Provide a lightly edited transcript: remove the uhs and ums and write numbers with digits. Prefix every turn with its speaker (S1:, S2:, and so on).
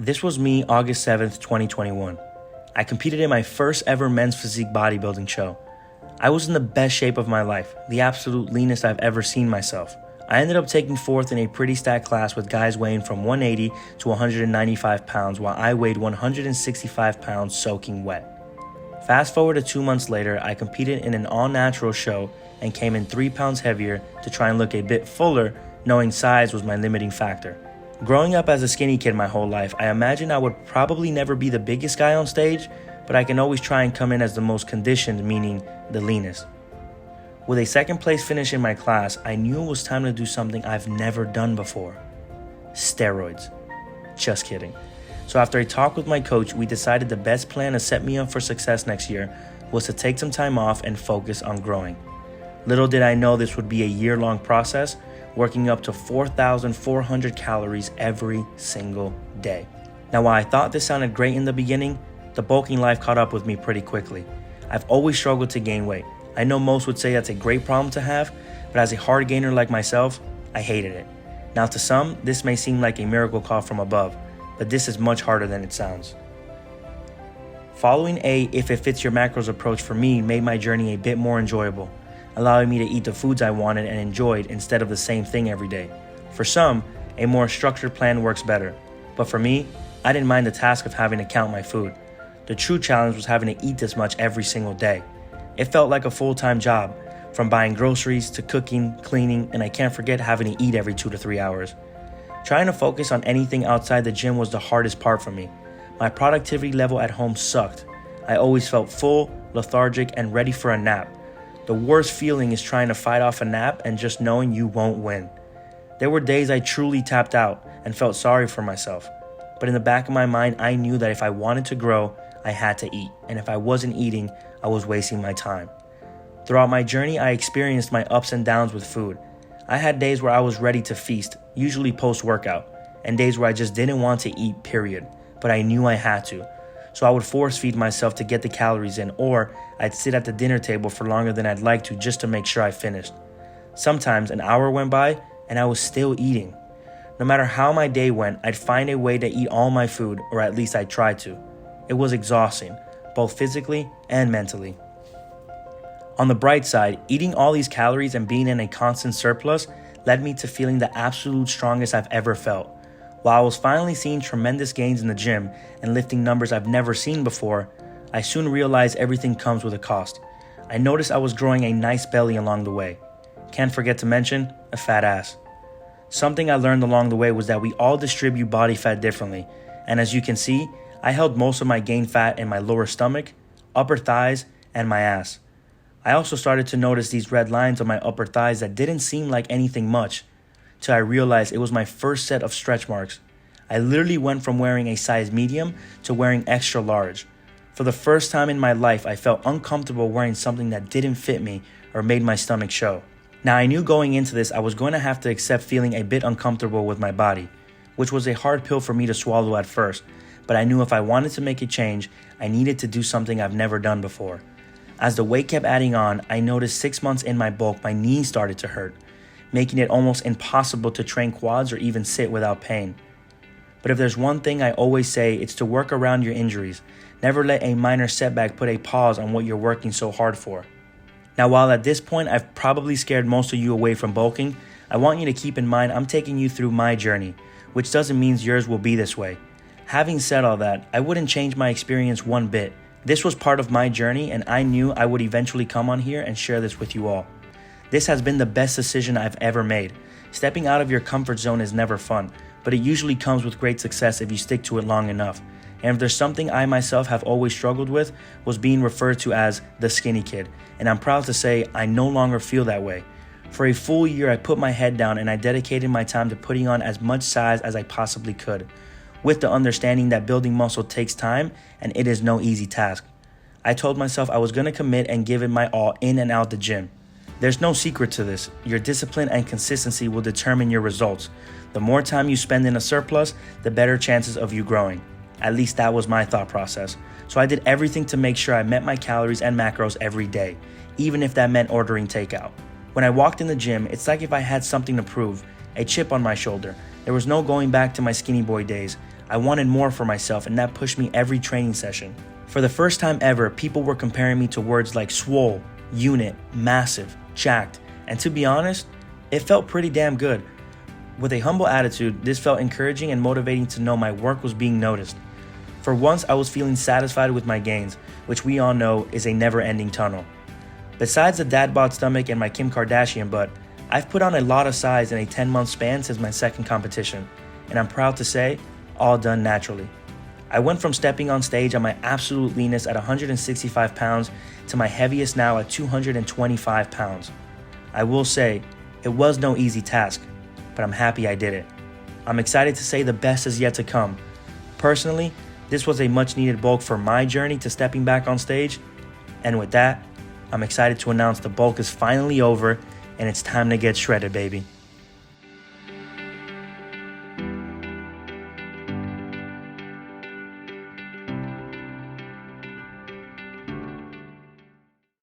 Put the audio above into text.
S1: This was me August 7th, 2021. I competed in my first ever men's physique bodybuilding show. I was in the best shape of my life, the absolute leanest I've ever seen myself. I ended up taking fourth in a pretty stacked class with guys weighing from 180 to 195 pounds while I weighed 165 pounds soaking wet. Fast forward to 2 months later, I competed in an all-natural show and came in 3 pounds heavier to try and look a bit fuller, knowing size was my limiting factor. Growing up as a skinny kid my whole life, I imagined I would probably never be the biggest guy on stage, but I can always try and come in as the most conditioned, meaning the leanest. With a second place finish in my class, I knew it was time to do something I've never done before. Steroids. Just kidding. So after a talk with my coach, we decided the best plan to set me up for success next year was to take some time off and focus on growing. Little did I know this would be a year-long process, working up to 4,400 calories every single day. Now, while I thought this sounded great in the beginning, the bulking life caught up with me pretty quickly. I've always struggled to gain weight. I know most would say that's a great problem to have, but as a hard gainer like myself, I hated it. Now, to some, this may seem like a miracle call from above, but this is much harder than it sounds. Following a if it fits your macros approach for me made my journey a bit more enjoyable, allowing me to eat the foods I wanted and enjoyed instead of the same thing every day. For some, a more structured plan works better. But for me, I didn't mind the task of having to count my food. The true challenge was having to eat this much every single day. It felt like a full-time job, from buying groceries to cooking, cleaning, and I can't forget having to eat every 2 to 3 hours. Trying to focus on anything outside the gym was the hardest part for me. My productivity level at home sucked. I always felt full, lethargic, and ready for a nap. The worst feeling is trying to fight off a nap and just knowing you won't win. There were days I truly tapped out and felt sorry for myself. But in the back of my mind, I knew that if I wanted to grow, I had to eat. And if I wasn't eating, I was wasting my time. Throughout my journey, I experienced my ups and downs with food. I had days where I was ready to feast, usually post-workout, and days where I just didn't want to eat, period. But I knew I had to. So I would force feed myself to get the calories in, or I'd sit at the dinner table for longer than I'd like to just to make sure I finished. Sometimes an hour went by and I was still eating. No matter how my day went, I'd find a way to eat all my food, or at least I tried to. It was exhausting, both physically and mentally. On the bright side, eating all these calories and being in a constant surplus led me to feeling the absolute strongest I've ever felt. While I was finally seeing tremendous gains in the gym and lifting numbers I've never seen before, I soon realized everything comes with a cost. I noticed I was growing a nice belly along the way. Can't forget to mention, a fat ass. Something I learned along the way was that we all distribute body fat differently, and as you can see, I held most of my gained fat in my lower stomach, upper thighs, and my ass. I also started to notice these red lines on my upper thighs that didn't seem like anything much, till I realized it was my first set of stretch marks. I literally went from wearing a size medium to wearing extra large. For the first time in my life, I felt uncomfortable wearing something that didn't fit me or made my stomach show. Now, I knew going into this I was going to have to accept feeling a bit uncomfortable with my body, which was a hard pill for me to swallow at first, but I knew if I wanted to make a change, I needed to do something I've never done before. As the weight kept adding on, I noticed 6 months in my bulk, my knees started to hurt, making it almost impossible to train quads or even sit without pain. But if there's one thing I always say, it's to work around your injuries. Never let a minor setback put a pause on what you're working so hard for. Now, while at this point I've probably scared most of you away from bulking, I want you to keep in mind I'm taking you through my journey, which doesn't mean yours will be this way. Having said all that, I wouldn't change my experience one bit. This was part of my journey, and I knew I would eventually come on here and share this with you all. This has been the best decision I've ever made. Stepping out of your comfort zone is never fun, but it usually comes with great success if you stick to it long enough. And if there's something I myself have always struggled with, was being referred to as the skinny kid, and I'm proud to say I no longer feel that way. For a full year, I put my head down and I dedicated my time to putting on as much size as I possibly could, with the understanding that building muscle takes time and it is no easy task. I told myself I was going to commit and give it my all in and out the gym. There's no secret to this. Your discipline and consistency will determine your results. The more time you spend in a surplus, the better chances of you growing. At least that was my thought process. So I did everything to make sure I met my calories and macros every day, even if that meant ordering takeout. When I walked in the gym, it's like if I had something to prove, a chip on my shoulder. There was no going back to my skinny boy days. I wanted more for myself, and that pushed me every training session. For the first time ever, people were comparing me to words like swole, unit, massive, jacked, and to be honest, it felt pretty damn good. With a humble attitude, this felt encouraging and motivating to know my work was being noticed. For once, I was feeling satisfied with my gains, which we all know is a never-ending tunnel. Besides the dad bod stomach and my Kim Kardashian butt, I've put on a lot of size in a 10-month span since my second competition, and I'm proud to say, all done naturally. I went from stepping on stage at my absolute leanest at 165 pounds to my heaviest now at 225 pounds. I will say, it was no easy task, but I'm happy I did it. I'm excited to say the best is yet to come. Personally, this was a much needed bulk for my journey to stepping back on stage, and with that, I'm excited to announce the bulk is finally over and it's time to get shredded, baby.